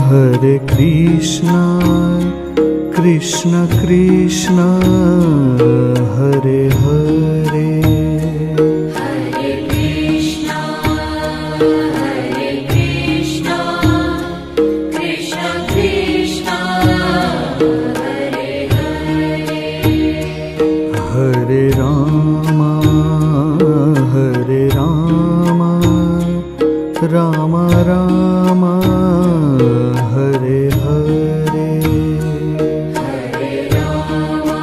Hare Krishna, Krishna Krishna, Hare Hare. Hare Krishna, Krishna Krishna, Hare Hare. Hare Rama, Rama Rama, Hare Hare. Hare Rama,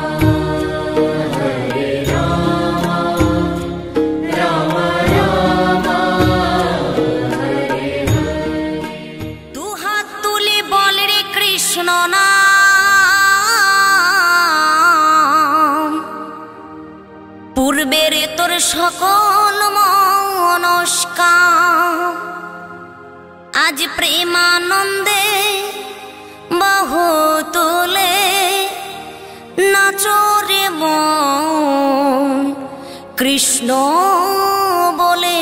Rama Rama, Hare Hare. দু হাত তুলে বল রে কৃষ্ণ নাম, পূর্বের তোর সকল মনস্কাম আজ প্রেমানন্দে বহু তুলে নাচরে মন কৃষ্ণ বলে।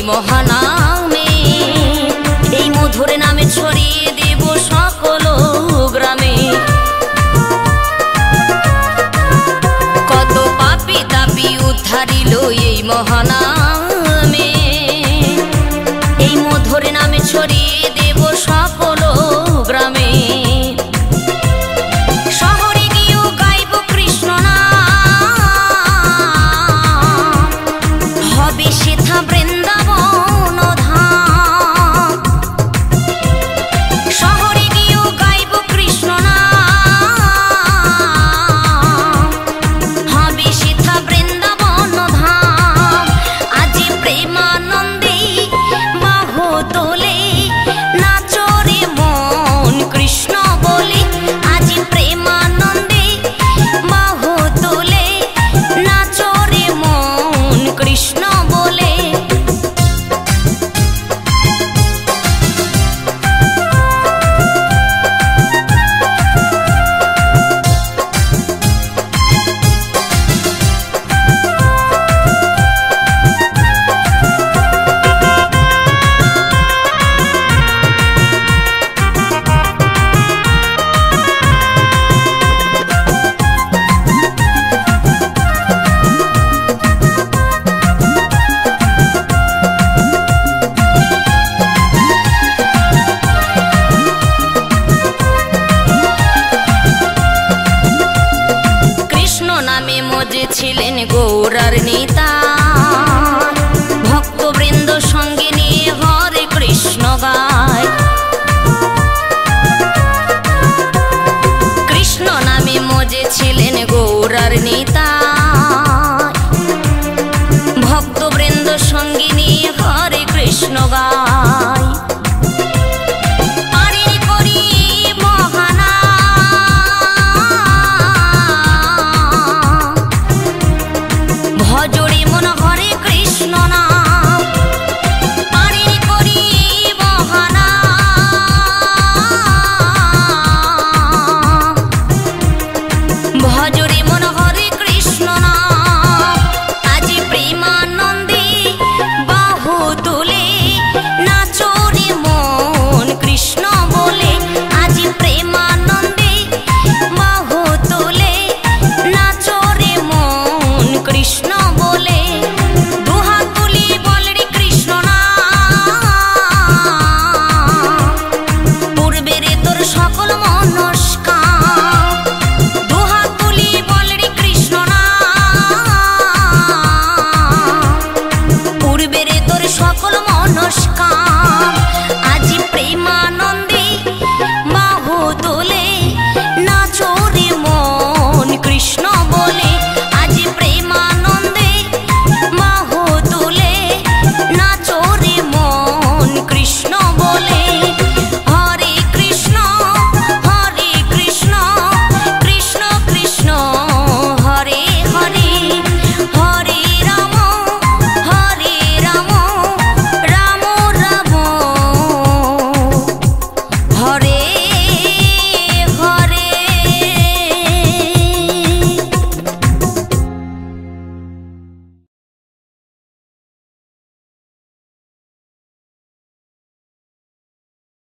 মহানামে এই মধুর নামে ছড়িয়ে দেব সকল গ্রামে। কত পাপী তাপী উদ্ধারিল এই মহানামে, এই মধুর নামে ছড়িয়ে দেব সকল গ্রামে। শহরে গিয়েও গাইব কৃষ্ণ নাম, হবে সেথা বৃন্দাবন ধাম। শহরে গিয়েও গাইব কৃষ্ণ নাম, হবে সেথা বৃন্দাবন ধাম। ছিলেন গৌরার নিতাই, ভক্তবৃন্দ সঙ্গে নিয়ে হরে কৃষ্ণ গায়। কৃষ্ণ নামে মজে ছিলেন গৌরার নিতাই, ভক্তবৃন্দ সঙ্গে নিয়ে হরে কৃষ্ণ গায়। ভজরে মন হরে কৃষ্ণ নাম, পারে করি বহানা। ভজরে মন হরে কৃষ্ণ নাম, আজি প্রেমানন্দে বাহু তুলে নাচরে মন কৃষ্ণ বলে। আজি প্রেমানন্দে বাহু তুলে নাচরে মন কৃষ্ণ